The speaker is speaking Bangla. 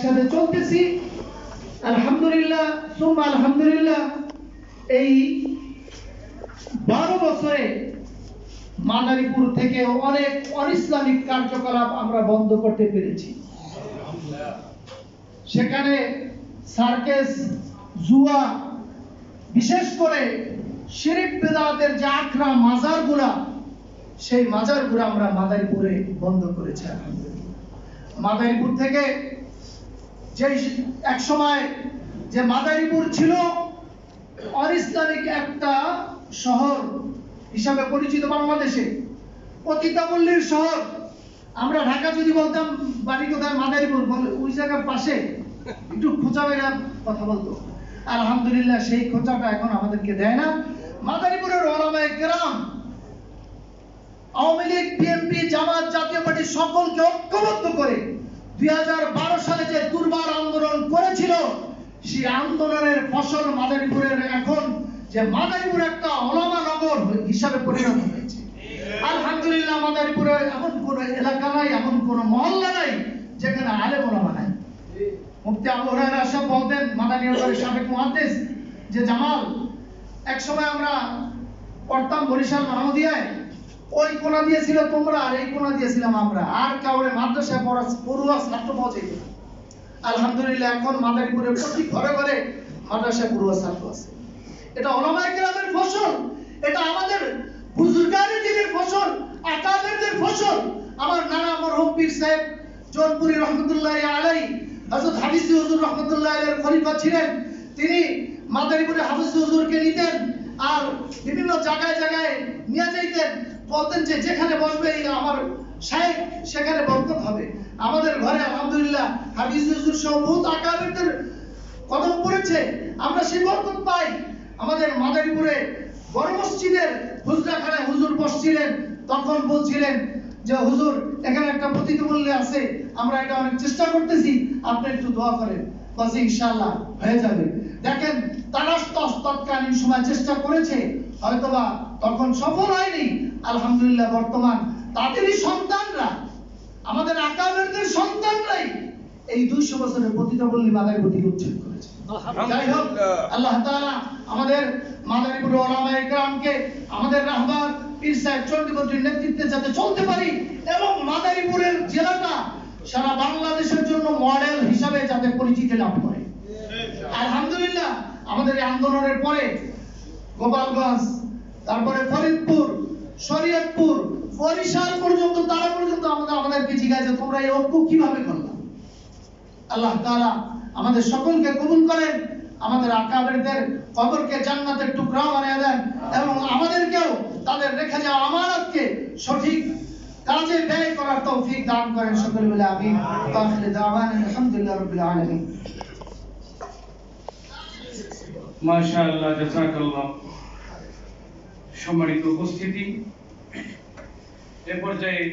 একসাথে চলতেছি আলহামদুলিল্লাহ সুম্মা আলহামদুলিল্লাহ। এই 12 বছরে মাদারীপুর থেকে অনেক অনিসলামিক কার্যকলাপ আমরা বন্ধ করতে পেরেছি। সেখানে সার্কেস, জুয়া, বিশেষ করে শিরক বিদআতের যে আখড়া মাজারগুলা, সেই মাজারগুলো আমরা মাদারীপুরে বন্ধ করেছি আলহামদুলিল্লাহ। মাদারীপুর থেকে যে এক সময় যে মাদারীপুর ছিল অনিসলামিক একটা শহর হিসাবে পরিচিত, বাংলাদেশে পতিতাপল্লীর শহর। আমরা ঢাকা যদি বলতাম বাড়ি কোথায়, মাদারীপুর বলে ওই জায়গার পাশে একটু খোঁচা মেরা কথা বলতো। আলহামদুলিল্লাহ সেই খোঁচাটা এখন আমাদেরকে দেয় না। মাদারীপুরের ওলামায়ে কেরাম, আওয়ামী লীগ, বিএনপি, জামাত, জাতীয় পার্টি সকলকে ঐক্যবদ্ধ করে 2012 সালে যে দুর্বার আন্দোলন করেছিল, সেই আন্দোলনের ফসল মাদারীপুরের এখন যে মাদারীপুর একটা ওলামা নগর হিসাবে পরিণত হয়েছে আলহামদুলিল্লাহ। মাদারীপুরে এমন কোন এলাকা নাই, এমন কোন মহল্লা নাই যেখানে আলেম ওলামা নাই। মুফতি আবু হুরায়রা সাহেব বলতেন, মাদানী নগরের সাবেক মুহাদ্দিস, যে জামাল, এক সময় আমরা পড়তাম বরিশাল মাহমুদিয়ায়, ওই কোণা দিয়েছিল তোমরা আর এই কোণা দিয়েছিলাম আমরা, আর কাউরে মাদ্রাসায় পড়ুয়া ছাত্র পাওয়া যেত না। আলহামদুলিল্লাহ এখন মাদারীপুরে প্রতি ঘরে ঘরে মাদ্রাসায় পড়ুয়া ছাত্র আছে। এটা ওলামায়ে কেরামের ফসল, এটা আমাদের বুজুর্গানে দিনের ফসল, আকাবেরদের ফসল। আমার নানা মরহুম পীর সাহেব জোনপুরি রহমতুল্লাহি আলাইহি, হযরত হাফিজি হুজুর রহমতুল্লাহি আলাইহির খলিফা ছিলেন। তিনি মাদারীপুরে হাফিজি হুজুরকে নিতেন আর বিভিন্ন জায়গায় জায়গায় নিয়ে যাইতেন, বলতেন যে যেখানে বসবে আমার শায়েখ সেখানে বরকত হবে। আমাদের ঘরে আলহামদুলিল্লাহ হাফিজি হুজুর সহ বহুত আকাবেরদের কদম পড়েছে, আমরা সেই বরকত পাই। আমাদের মাদারীপুরে বড় মসজিদের হুজরাখানায় হুজুর বসছিলেন, তখন বলছিলেন যে হুজুর এখানে একটা পতিতাপল্লী আছে, আমরা এটা অনেক চেষ্টা করতেছি, আপনি একটু দোয়া করেন, বলছি ইনশাআল্লাহ হয়ে যাবে। দেখেন তারা তৎকালীন সময় চেষ্টা করেছে, হয়তোবা তখন সফল হয়নি। আলহামদুলিল্লাহ বর্তমান তাদেরই সন্তানরা, আমাদের আকাবেরদের সন্তানরাই এই 200 বছরের পতিতাপল্লী মাদারীপুর থেকে উচ্ছেদ করেছে। যাই হোক, আল্লাহ তাআলা আমাদের মাদারীপুর ওলামায়ে কেরামকে, আমাদের রাহবার পীর সাহেব চন্ডীপন্থীর নেতৃত্বে যাতে চলতে পারি এবং মাদারীপুরের জেলাটা সারা বাংলাদেশের জন্য মডেল হিসাবে যাতে পরিচিতি লাভ করে। আলহামদুলিল্লাহ আমাদের এই আন্দোলনের পরে গোপালগঞ্জ, তারপরে ফরিদপুর, শরীয়তপুর, বরিশাল পর্যন্ত, তারা পর্যন্ত আমাদেরকে জিজ্ঞাসা তোমরা এই ঐক্য কিভাবে করলা। আল্লাহ তাআলা আমাদের সকলকে কবুল করেন, আমাদের আকাবেরদের কবরকে জান্নাতের টুকরা বানিয়ে দেন এবং আমাদেরকেও তাদের রেখে যাওয়া আমানতকে সঠিক কাজে ব্যয় করার তৌফিক দান করেন। সকলে বলে আমিন। আখির দাওয়ানা আলহামদুলিল্লাহি রাব্বিল আলামিন। মাশাআল্লাহ, জাযাকাল্লাহ। সম্মানিত উপস্থিতি, এ পর্যায়ে